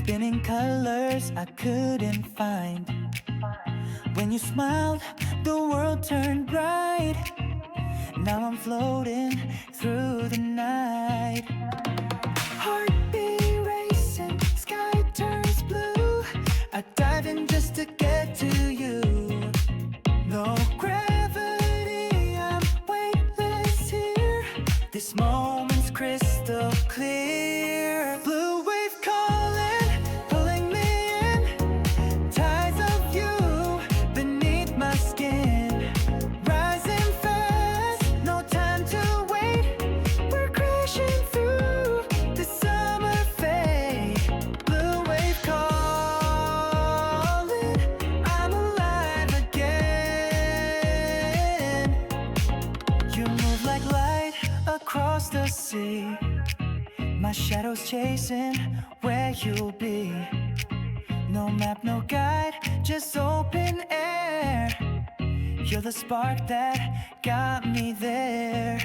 spinning colors I couldn't find. When you smiled, the world turned bright. Now I'm floating through the night. Heartbeat racing, sky turns blue. I dive in just to get to you. No gravity, I'm weightless here. This moment's crystal clear. Blue wave calling, pulling me in. Tides of you beneath my skin. Rising fast, no time to wait. We're crashing through the summer fade. Blue wave calling, I'm alive again. You move like light across the sea. My shadow's chasing where you'll be. No map, no guide, just open air. You're the spark that got me there.